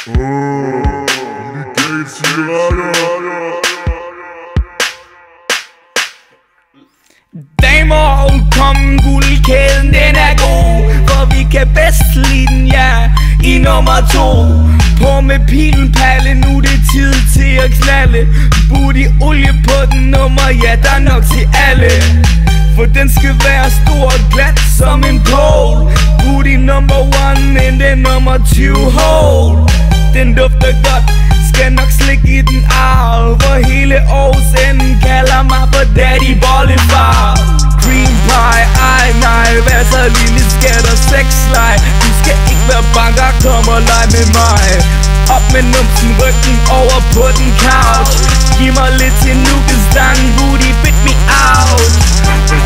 Illegale cigaretter. Damer, kom, guldkæden, den er god, for vi kan bedst lide den, ja, i nummer 2. På med pilen, palle, nu det tid til at knalde. Booty olie på den nummer, ja, der er nok til alle. For den skal være stor og glat som en pole. Booty number 1, and den nummer 20 hole. Den dufter godt, skal nok slikke i den arv. For hele Aarhus enden kalder mig for Daddy Bollefar. Cream pie, ej nej, hvad så lille skal der sexleg? Du skal ikke være bange, kom og leg med mig. Op med numsen, ryggen over på den couch. Giv mig lidt til nuggestang, booty, bit me out.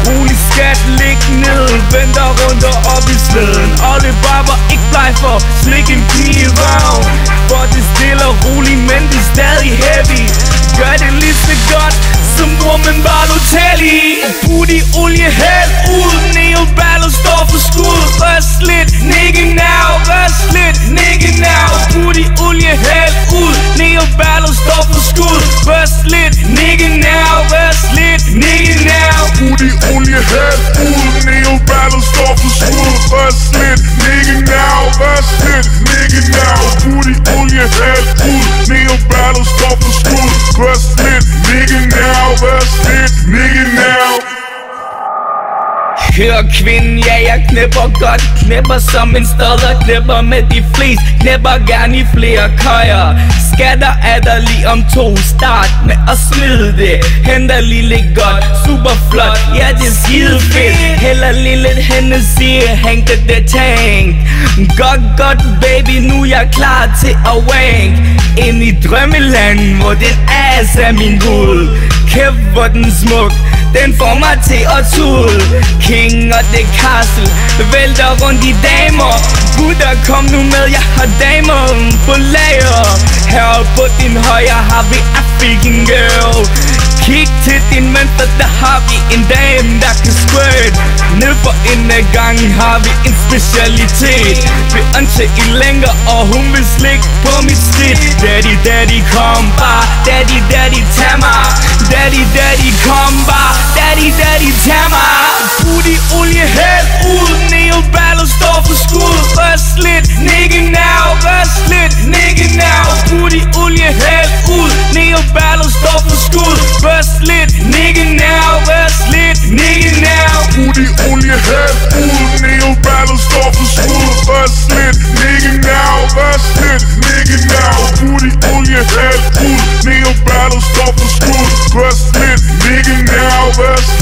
Rolig skat, lig ned, venter rundt og op i slæden. Olle barber, ikke bleg for, slik en pige i røven. For det stille og roligt, men det er stadig heavy. Gør det lige så godt, som woman Balotelli. Booty, olie, hæld ud, neoballer står for skud. Røst lidt, nigga now, røst lidt, nigga now. Booty, olie, hæld ud, neoballer står for skud. Røst lidt, nigga now, røst lidt, nigga now. Booty, olie, hæld ud, neoballer står for skud. Røst lidt, nigga now, røst lidt, nigga now. Booty, olie, hæld ud, neoballer står for skud. Røst lidt, nigga now, røst lidt, nigga now. Hør kvinden, ja jeg knipper godt. Knipper som en stodder, knipper med de flest. Knipper gerne i flere køjer. Skatter er der lige om 2. Start med at smide det. Henter lige lidt godt, super flot. Ja det er skide fedt. Heller lige lidt Hennessy, hæng det tank. Godt baby, nu er jeg klar til at wank. Ind i drømmeland, hvor den ass er min gud. Kæft hvor den smuk, den får mig til at tude. King og det castle, vælter rundt i damer. Gutter kom nu med, jeg har damer på lager. Heroppe på din højre har vi African girl. Kig til din mønster, der har vi en dame, der kan squirt. Ned for enden af gangen har vi en specialitet. Beyoncé i længere, og hun vil slikke på mit slit. Daddy, daddy, kom bare. Daddy, daddy, tag mig. Daddy, daddy, kom bare. Daddy, daddy, tag mig. Booty, olie, hæld ud. Neoballer står for skud. Røst lidt, nigga now. Røst lidt, nigga now. Booty, olie, hæld ud. Neoballer står for skud. Røst lidt, nigga now. Røst lidt, nigga now. Booty, olie, hæld ud. Neoballer står for skud. Røst lidt, nigga now. Røst lidt, nigga now. Booty, olie, hæld ud. Neoballer står for skud. Røst lidt, nigga now. Røst